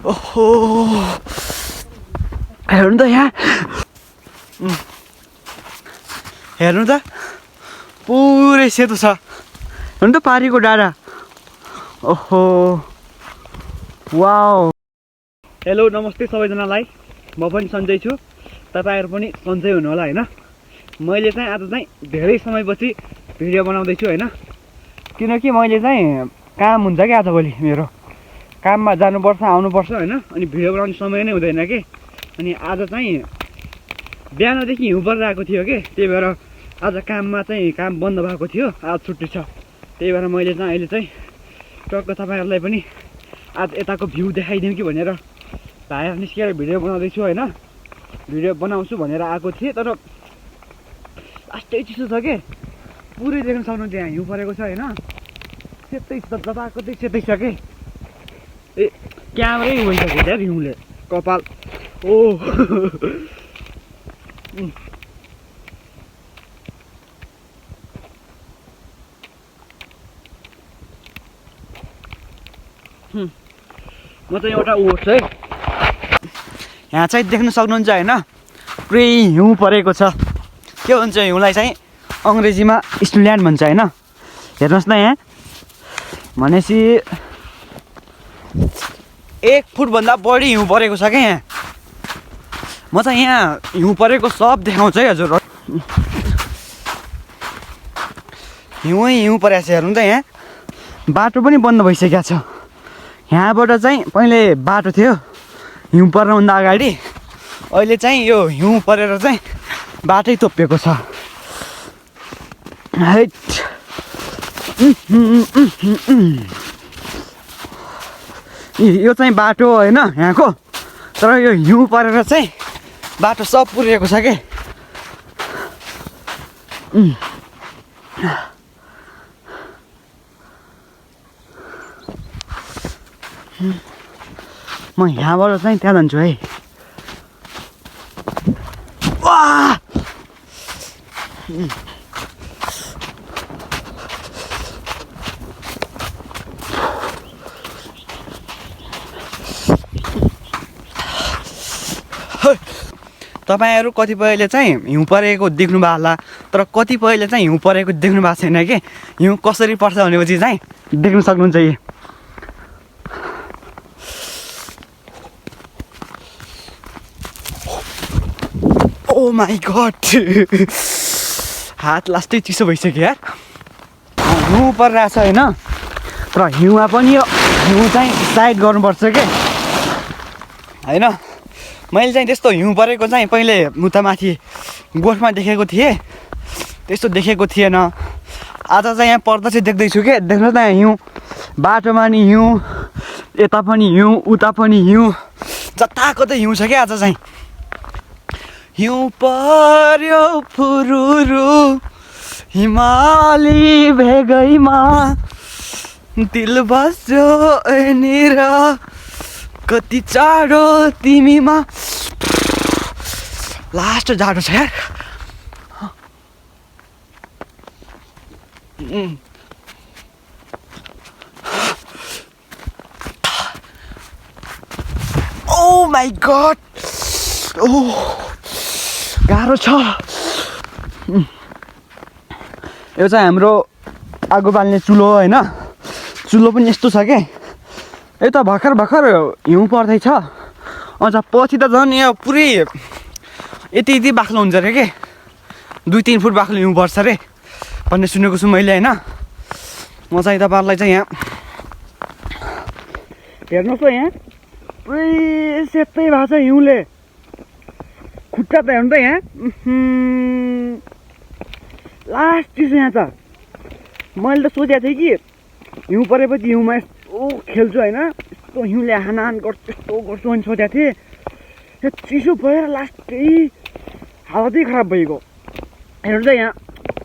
ओहो हेर्नु त यहाँ हेर्नु त पुरै सेतो छ हेर्नु त पारीको डाँडा ओहो वाउ हेलो नमस्ते सबैजनालाई म पनि सन्जय छु तपाईहरु पनि सन्जय हुनु होला हैन मैले चाहिँ आज चाहिँ धेरै समयपछि भिडियो बनाउँदैछु हैन किनकि मैले चाहिँ काम हुन्छ के आजभोलि मेरो काममा जानुपर्छ आउनुपर्छ हैन अनि भिडियो बनाउने समय नै हुँदैन के अनि आज चाहिँ बिहानदेखि हिउँ परिरहेको थियो के त्यही भएर आज काममा चाहिँ काम बन्द भएको थियो आज छुट्टी छ त्यही भएर मैले चाहिँ अहिले चाहिँ टक्क तपाईहरुलाई पनि आज यताको भ्यू देखाइदिउँ कि भनेर बाहिर निस्केर भिडियो बनाउँदैछु हैन भिडियो बनाउँछु भनेर आएको थिएँ तर लास्टै चिसो छ के पुरै देख्न सक्नुहुन्छ यहाँ हिउँ परेको छ हैन सेतै जताको सेतै छ के ए क्यामेरै भइसक्यो यार हिउँले कपाल ओ म चाहिँ एउटा ओर्छ है यहाँ चाहिँ देख्न सक्नुहुन्छ हैन पुरै हिउँ परेको छ के भन्छ हिउँलाई चाहिँ अंग्रेजीमा स्नोल्यान्ड भन्छ हैन हेर्नुस् न यहाँ भनेपछि 1 फुट भन्दा बढी हिउँ परेको छ के यहाँ म चाहिँ यहाँ हिउँ परेको सब देखाउँछु है हजुर हिउँ परेको छ हेर्नु त यहाँ बाटो पनि बन्द भइसकेको छ यहाँबाट चाहिँ पहिले बाटो थियो हिउँ पर्नुभन्दा अगाडि अहिले चाहिँ यो हिउँ परेर चाहिँ बाटै तोपिएको छ यो चाहिँ बाटो हैन यहाँको तर यो हिउँ परेर चाहिँ बाटो सब पुरिएको छ के म यहाँबाट चाहिँ त्यहाँ जान्छु है वाह तपाईहरु कतिपयले चाहिँ हिउँ परेको देख्नु भएको होला तर कतिपयले चाहिँ हिउँ परेको देख्नु भएको छैन के हिउँ कसरी पर्छ भनेपछि चाहिँ देख्न सक्नुहुन्छ यी ओ माई गॉड हात लास्टै चिसो भइसक्यो यार हिउँ परिरहेछ हैन तर हिउँमा पनि यो हिउँ चाहिँ साइड गर्नुपर्छ के हैन मैले चाहिँ त्यस्तो हिउँ परेको चाहिँ पहिले मुतामाथि गोठमा देखेको थिएँ त्यस्तो देखेको थिएन आज चाहिँ यहाँ पर्दा चाहिँ देख्दैछु के देख्नुहोस् न हिउँ बाटोमा नि हिउँ यता पनि हिउँ उता पनि हिउँ जताको त हिउँ छ क्या आज चाहिँ हिउँ पर्यो फुरुरु हिमाली भेगैमा दिल बस्यो यहाँनिर कति चाँडो तिमीमा लास्ट जाडो छ यार ओ माई गॉड ओ गाह्रो छ यो चाहिँ हाम्रो आगो बाल्ने चुलो हैन चुलो पनि यस्तो छ के यता भर्खर हिउँ पर्दैछ अझ पछि त झन् यहाँ पुरै यति बाक्लो हुन्छ अरे के 2-3 फुट बाक्लो हिउँ पर्छ अरे भन्ने सुनेको छु मैले हैन म चाहिँ तपाईहरुलाई चाहिँ यहाँ हेर्नुहोस् त यहाँ पुरै सेतै भएको छ हिउँले खुट्टा त हेर्नु त यहाँ लास्ट चिसो यहाँ छ मैले त सोचेको थिएँ कि हिउँ परेपछि हिउँमा यस्तो खेल्छु हैन यस्तो हिउँले हानाहान गर्छु यस्तो गर्छु भने सोचेको थिएँ यो चिसो भएर लास्टै हालतै खराब भइगयो हेर्नु त यहाँ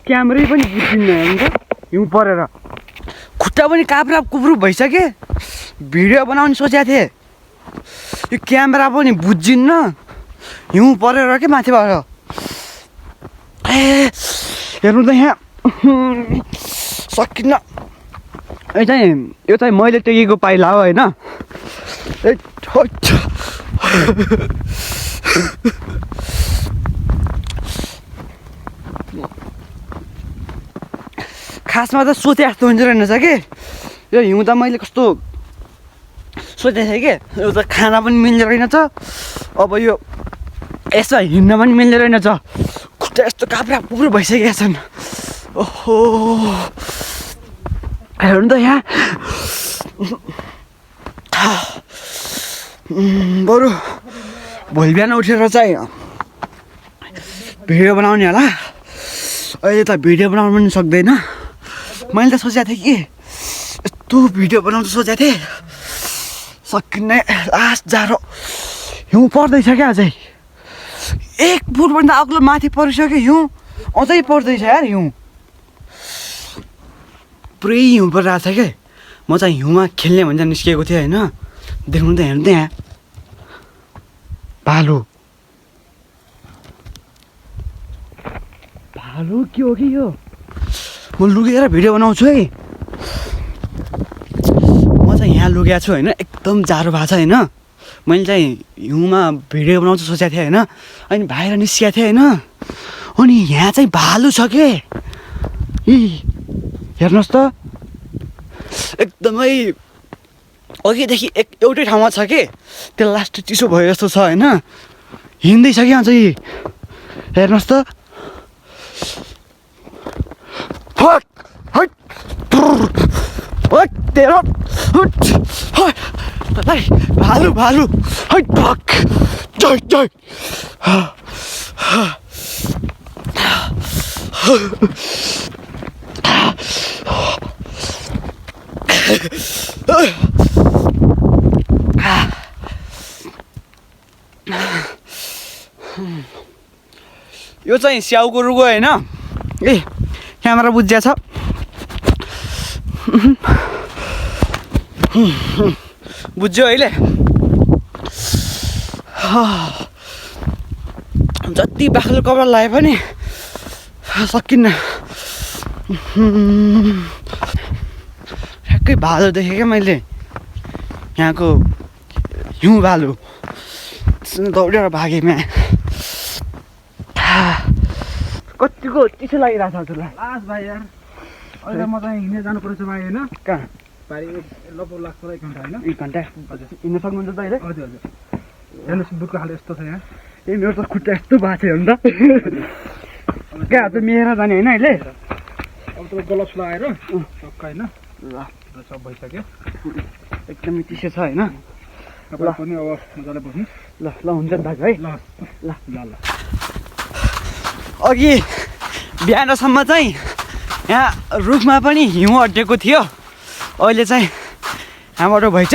क्यामेरै पनि बुझ्दिनँ हेर्नु त हिउँ परेर खुट्टा पनि काप्रा कुप्रुप भइसक्यो भिडियो बनाउने सोचेको थिएँ यो क्यामेरा पनि बुझ्दिन्न हिउँ परेर के माथिबाट ए हेर्नु त यहाँ सकिन्न यो चाहिँ मैले टेकेको पाइला हो हैन खासमा त सोचे जस्तो हुन्छ रहेनछ कि यो हिउँ त मैले कस्तो सोचेको थिएँ कि यो त खाना पनि मिल्ने रहेनछ अब यो यसो हिँड्न पनि मिल्ने रहेनछ खुट्टा यस्तो काप्रा पुरो भइसकेका छन् ओहो हेर्नु त यहाँ बरु भोलि बिहान उठेर चाहिँ भिडियो बनाउने होला अहिले त भिडियो बनाउनु पनि सक्दैन मैले त सोचेको थिएँ कि यस्तो भिडियो बनाउनु सोचेको थिएँ सकिने लास्ट जाडो हिउँ पर्दैछ क्या अझै 1 फुटभन्दा अग्लो माथि परिसक्यो हिउँ अझै पर्दैछ यार हिउँ पुरै हिउँ परिरहेको छ क्या म चाहिँ हिउँमा खेल्ने भनेर निस्किएको थिएँ होइन देख्नु त हेर्नु त यहाँ भालु भालु के हो कि यो म लुकेर भिडियो बनाउँछु है म चाहिँ यहाँ लुकेको छु होइन एकदम जाडो भएको छ होइन मैले चाहिँ हिउँमा भिडियो बनाउँछु सोचेको थिएँ होइन अनि बाहिर निस्किएको थिएँ होइन अनि यहाँ चाहिँ भालु छ के हेर्नुहोस् त एकदमै अघिदेखि एउटै ठाउँमा छ कि त्यो लास्ट चिसो भयो जस्तो छ होइन हिँड्दैछ कि अझै हेर्नुहोस् त भालु भालु यो चाहिँ स्याउको रुगो होइन ए क्यामेरा बुझ्या छ बुझ्यो अहिले जति बाख्लो कपडा लाए पनि सकिन्न ठ्याक्कै भालु देखेँ क्या मैले यहाँको हिउँ भालु दौडेर भागेँ म्या कतिको चिसो लागिरहेको छ हजुरलाई लास्ट भाइ यार अहिले म चाहिँ हिँड्ने जानु पर्छ भाइ होइन कहाँ पारि लगभग लाग्छ 1 घन्टा होइन 1 घन्टा हिँड्न सक्नुहुन्छ त अहिले हजुर हजुर हेर्नुहोस् बुटको हाल यस्तो छ यहाँ ए मेरो त खुट्टा यस्तो भएको छ हेर्नु त कहाँ त मेरा जाने होइन अहिले अब तपाईँ ग्लोभ्स लगाएर टक्क होइन ल सब भइसक्यो एकदमै चिसो छ होइन तपाईँ पनि अब मजाले बस्नु ल ल हुन्छ नि दाजु है ल ल ल ल अघि बिहानसम्म चाहिँ यहाँ रुखमा पनि हिउँ अड्डेको थियो अहिले चाहिँ यहाँबाट भइछ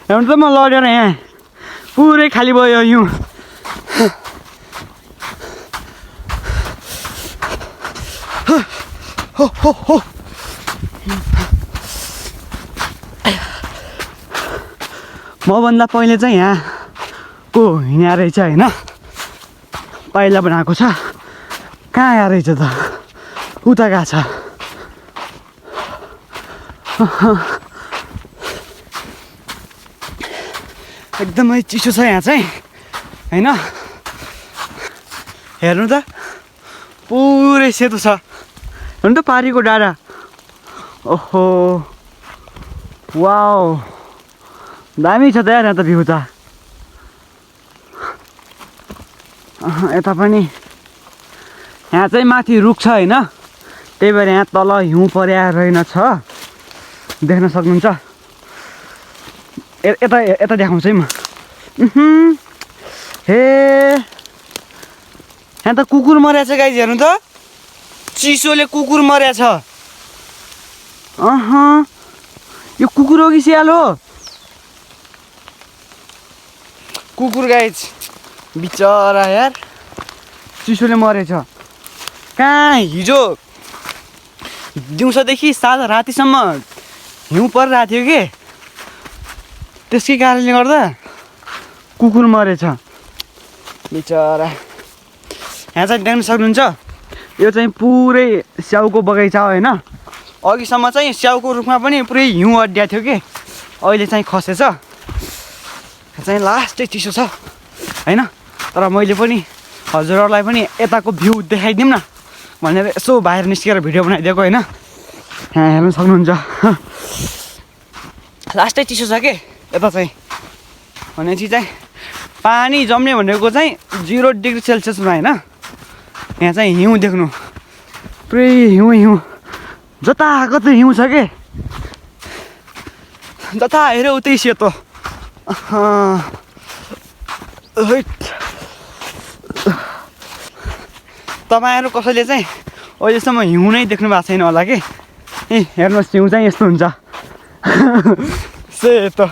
हेर्नु त म लडेर यहाँ पुरै खाली भयो हिउँ मभन्दा पहिले चाहिँ यहाँको हिँड्या रहेछ होइन पहिला बनाएको छ कहाँ आएर रहेछ त उता गएको छ एकदमै चिसो छ यहाँ चाहिँ होइन हेर्नु त पुरै सेतो छ हेर्नु त पारीको डाँडा ओहो वाउ दामी छ त यार यहाँ त भ्यू त यता पनि यहाँ चाहिँ माथि रुख छ होइन त्यही भएर यहाँ तल हिउँ पर्या रहेनछ देख्न सक्नुहुन्छ यता यता देखाउँछु है म हे यहाँ त कुकुर मर्या छ गाइज हेर्नु त चिसोले कुकुर मर्या छ यो कुकुर हो कि स्याल हो कुकुर गाइज बिचरा यार चिसोले मरेछ कहाँ हिजो दिउँसोदेखि साँझ रातिसम्म हिउँ परिरहेको थियो कि त्यसकै कारणले गर्दा कुकुर मरेछ बिचरा यहाँ चाहिँ देख्न सक्नुहुन्छ यो चाहिँ पुरै स्याउको बगैँचा हो होइन अघिसम्म चाहिँ स्याउको रुखमा पनि पुरै हिउँ अड्डिया थियो कि अहिले चाहिँ खसेछ यहाँ चाहिँ लास्टै चिसो छ होइन तर मैले पनि हजुरहरूलाई पनि यताको भ्यू देखाइदिउँ न भनेर यसो बाहिर निस्केर भिडियो बनाइदिएको होइन यहाँ हेर्न सक्नुहुन्छ लास्टै चिसो छ कि यता चाहिँ भनेपछि चाहिँ पानी जम्ने भनेको चाहिँ 0 डिग्री सेल्सियसमा होइन यहाँ चाहिँ हिउँ देख्नु पुरै हिउँ जताकतै हिउँ छ कि जता हेऱ्यो उतै सेतो तपाईँहरू कसैले चाहिँ अहिलेसम्म हिउँ नै देख्नु भएको छैन होला कि ए हेर्नुहोस् हिउँ चाहिँ यस्तो हुन्छ सेतो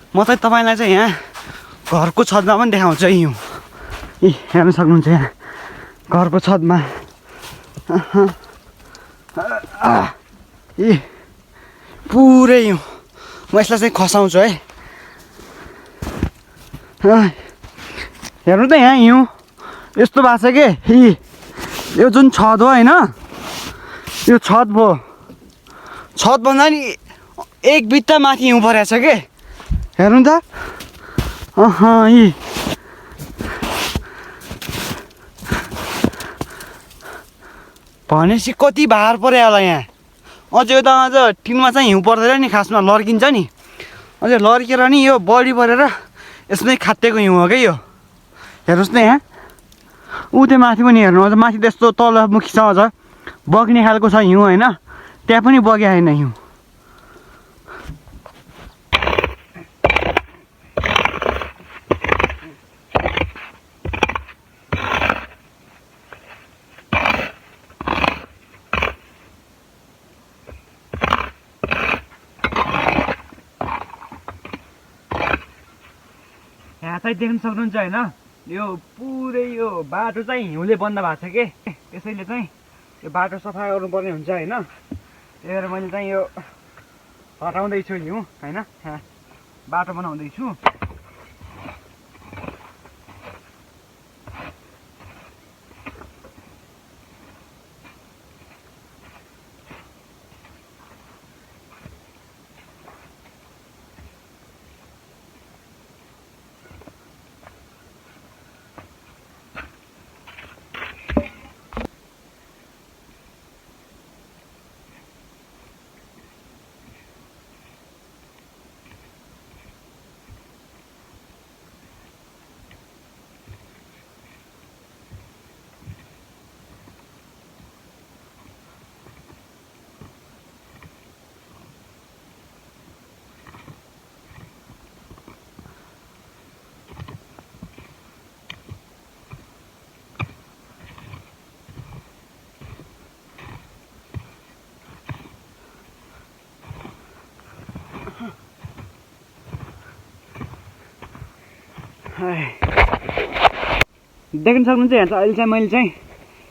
म चाहिँ तपाईँलाई चाहिँ यहाँ घरको छतमा पनि देखाउँछु हिउँ ए हेर्न सक्नुहुन्छ यहाँ घरको छतमा ए पुरै हिउँ म यसलाई चाहिँ खसाउँछु है हेर्नु त यहाँ हिउँ यस्तो भएको छ कि यो जुन छत हो होइन यो छत भयो छतभन्दा नि एक बित्ता माथि हिउँ परेको छ कि हेर्नु त यी भनेपछि कति भार पर्यो होला यहाँ अझ यो त अझ टिनमा चाहिँ हिउँ पर्दैन नि खासमा लड्किन्छ नि अझ लड्केर नि यो बडी परेर यसमै खात्तेको हिउँ हो क्या यो हेर्नुहोस् न यहाँ ऊ त्यो माथि पनि हेर्नु अझ माथि त्यस्तो तलमुखी छ अझ बग्ने खालको छ हिउँ होइन त्यहाँ पनि बग्या होइन हिउँ यहाँ चाहिँ देख्न सक्नुहुन्छ होइन यो पुरै यो बाटो चाहिँ हिउँले बन्द भएको छ कि त्यसैले चाहिँ यो बाटो सफा गर्नुपर्ने हुन्छ होइन त्यही भएर मैले चाहिँ यो हटाउँदैछु हिउँ होइन यहाँ बाटो बनाउँदैछु देख्न सक्नुहुन्छ यहाँ चाहिँ अहिले चाहिँ मैले चाहिँ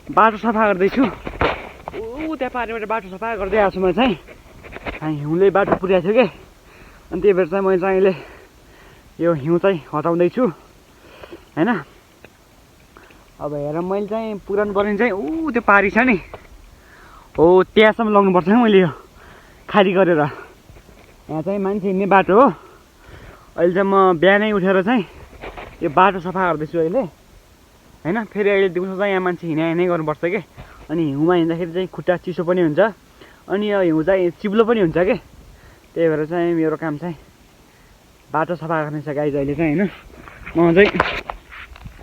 बाटो सफा गर्दैछु ऊ त्यहाँ पारिबाट बाटो सफा गर्दै आएको छु म चाहिँ हिउँले बाटो पुर्याएको थियो कि अनि त्यही भएर चाहिँ मैले चाहिँ अहिले यो हिउँ चाहिँ हटाउँदैछु होइन अब हेर मैले चाहिँ पुरानो पर्ने चाहिँ ऊ त्यो पारी छ नि हो त्यहाँसम्म लग्नुपर्छ है मैले यो खाली गरेर यहाँ चाहिँ मान्छे हिँड्ने बाटो हो अहिले चाहिँ म बिहानै उठेर चाहिँ यो बाटो सफा गर्दैछु अहिले होइन फेरि अहिले दिउँसो चाहिँ यहाँ मान्छे हिँडाइ गर्नुपर्छ कि अनि हिउँमा हिँड्दाखेरि चाहिँ खुट्टा चिसो पनि हुन्छ अनि यो हिउँ चाहिँ चिप्लो पनि हुन्छ कि त्यही भएर चाहिँ मेरो काम चाहिँ बाटो सफा गर्ने छ गाइज अहिले चाहिँ होइन म चाहिँ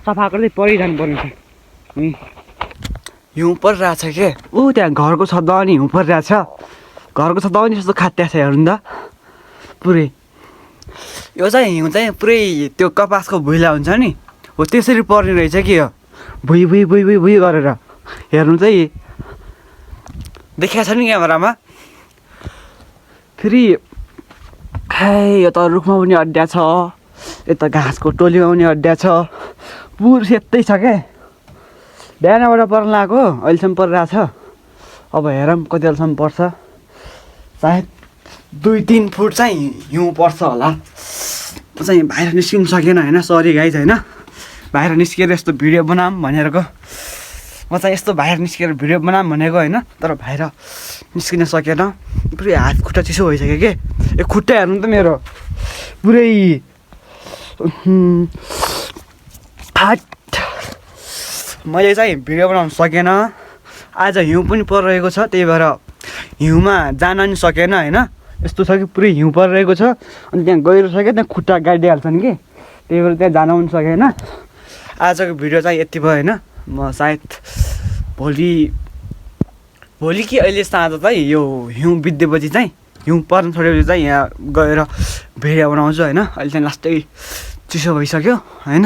सफा गर्दै परिरहनु पर्ने छ हिउँ परिरहेछ के ऊ त्यहाँ घरको छतमा पनि हिउँ परिरहेछ घरको छतमा पनि यस्तो खात्या छ हेर्नु त पुरै यो चाहिँ हिउँ चाहिँ पुरै त्यो कपासको भुइँला हुन्छ नि हो त्यसरी पर्ने रहेछ कि यो भुइँ भुइँ भुइँ भुइँ भुइँ गरेर हेर्नु चाहिँ देखाएको छ नि क्यामेरामा फेरि यो त रुखमा पनि अड्डा छ यता घाँसको टोली आउने अड्डा छ पुर सेतै छ क्या बिहानबाट पर्न लागेको अहिलेसम्म परिरहेको छ अब हेरौँ कति बेलासम्म पर्छ सायद 2-3 फुट चाहिँ हिउँ पर्छ होला म चाहिँ बाहिर निस्किनु सकेन होइन सरी गाइज होइन बाहिर निस्किएर यस्तो भिडियो बनाऊँ भनेरको म चाहिँ यस्तो बाहिर निस्केर भिडियो बनाऊँ भनेको होइन तर बाहिर निस्किन सकेन पुरै हात खुट्टा चिसो भइसक्यो कि यो खुट्टा हेर्नु त मेरो पुरै हात मैले चाहिँ भिडियो बनाउनु सकेन आज हिउँ पनि परिरहेको छ त्यही भएर हिउँमा जान नि सकेन होइन यस्तो छ कि पुरै हिउँ परिरहेको छ अनि त्यहाँ गहिरो छ क्या त्यहाँ खुट्टा गाडिदिइहाल्छन् कि त्यही भएर त्यहाँ जान पनि सकेन आजको भिडियो चाहिँ यति भयो होइन म सायद भोलि कि अहिले साँझ चाहिँ यो हिउँ बित्देपछि चाहिँ हिउँ पर्न छोडेपछि चाहिँ यहाँ गएर भिडियो बनाउँछु होइन अहिले चाहिँ लास्टै चिसो भइसक्यो होइन